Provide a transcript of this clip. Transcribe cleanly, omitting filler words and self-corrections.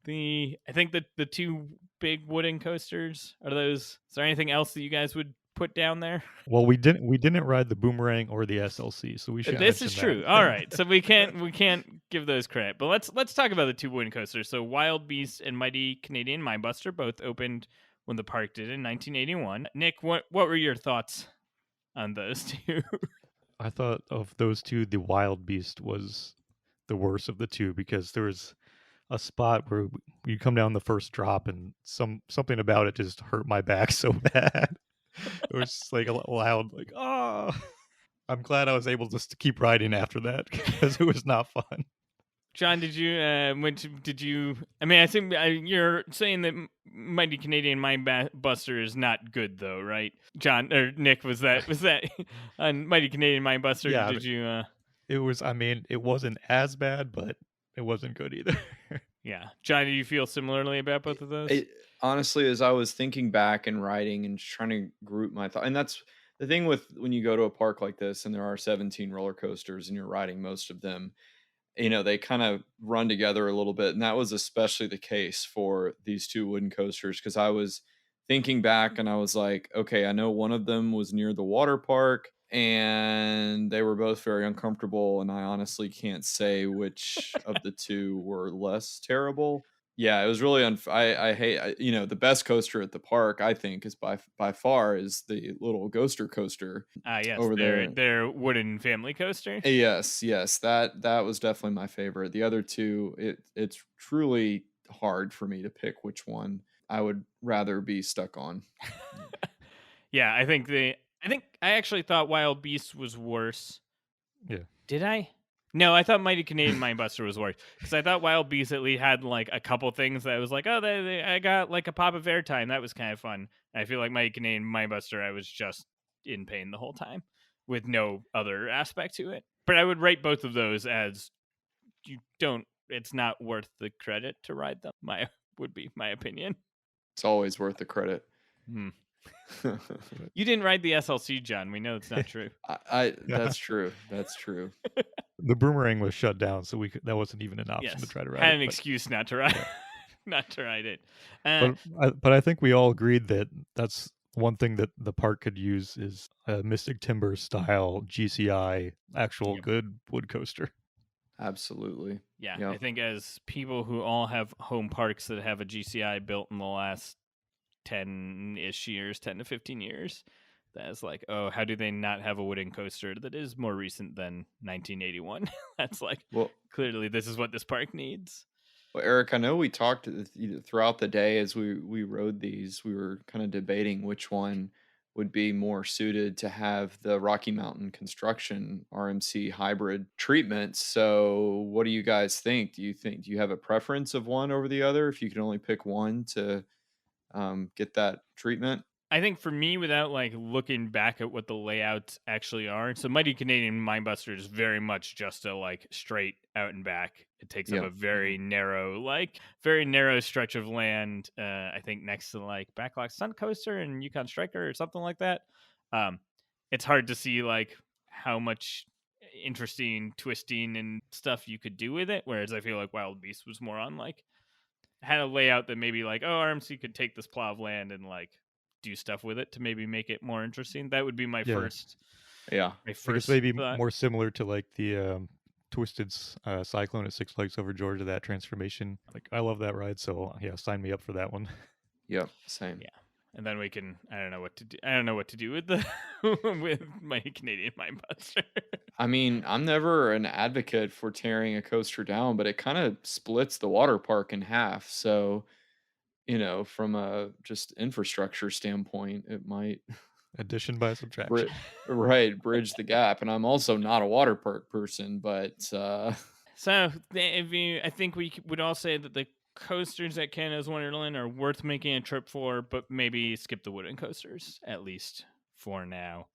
I think that the two big wooden coasters are those. Is there anything else that you guys would put down there? Well, we didn't ride the Boomerang or the SLC, so we should This is mention that. true. All right, so we can't give those credit, but let's talk about the two wooden coasters. So Wild Beast and Mighty Canadian Minebuster both opened when the park did in 1981. Nick, what were your thoughts on those two? I thought of those two, the Wild Beast was the worst of the two because there was a spot where you come down the first drop and something about it just hurt my back so bad. It was just like a loud, like, oh. I'm glad I was able just to keep riding after that because it was not fun. John, did you did you? I mean, I think you're saying that Mighty Canadian Minebuster is not good, though, right? John or Nick, was that on Mighty Canadian Minebuster? Yeah, Did you? it was. I mean, it wasn't as bad, but it wasn't good either. Yeah, John, do you feel similarly about both of those? Honestly, as I was thinking back and writing and trying to group my thought, and that's the thing with when you go to a park like this and there are 17 roller coasters and you're riding most of them, they kind of run together a little bit. And that was especially the case for these two wooden coasters because I was thinking back and I was like, okay, I know one of them was near the water park and they were both very uncomfortable. And I honestly can't say which of the two were less terrible. Yeah, it was really I hate the best coaster at the park I think is by far is the little ghoster coaster Yes, over there. they're wooden family coaster. Yes, yes, that was definitely my favorite. The other two, it's truly hard for me to pick which one I would rather be stuck on. Yeah, I actually thought Wild Beast was worse. Yeah. Did I? No, I thought Mighty Canadian Minebuster was worse because I thought Wild Beast at least had like a couple things that I was like, oh, I got like a pop of airtime. That was kind of fun. I feel like Mighty Canadian Minebuster, I was just in pain the whole time with no other aspect to it. But I would rate both of those as you don't. It's not worth the credit to ride them. Would be my opinion. It's always worth the credit. Hmm. You didn't ride the SLC, John. We know it's not true. That's true. That's true. The Boomerang was shut down, so that wasn't even an option Yes, to try to ride had it. an excuse not to ride, not to ride it. But I think we all agreed that that's one thing that the park could use is a Mystic Timber style GCI, actual Yep. good wood coaster. Absolutely. Yeah, Yep. I think as people who all have home parks that have a GCI built in the last 10-ish years, 10 to 15 years, that's like, oh, how do they not have a wooden coaster that is more recent than 1981? That's like, Well, clearly this is what this park needs. Well, Eric, I know we talked throughout the day as we rode these. We were kind of debating which one would be more suited to have the Rocky Mountain construction RMC hybrid treatment. So, what do you guys think? Do you have a preference of one over the other? If you could only pick one to get that treatment? I think for me, without like looking back at what the layouts actually are, so Mighty Canadian Minebuster is very much just a like straight out and back. It takes up Yeah. a very narrow stretch of land. I think next to like Backlot Sun Coaster and Yukon Striker or something like that. Um, it's hard to see like how much interesting twisting and stuff you could do with it. Whereas I feel like Wild Beast was more on like had a layout that maybe like, oh, RMC could take this plow of land and like do stuff with it to maybe make it more interesting. That would be my Yeah. first. Yeah. My I guess first maybe thought. more similar to like the Twisted Cyclone at Six Flags Over Georgia, that transformation. Like, I love that ride, so yeah, sign me up for that one. Yep. Same. Yeah. And then we can. I don't know what to do. I don't know what to do with the with my Canadian Minebuster. I mean, I'm never an advocate for tearing a coaster down, but it kind of splits the water park in half. So, from a just infrastructure standpoint, it might Addition by subtraction. bridge the gap. And I'm also not a water park person, but So I think we would all say that the coasters at Canada's Wonderland are worth making a trip for, but maybe skip the wooden coasters at least for now.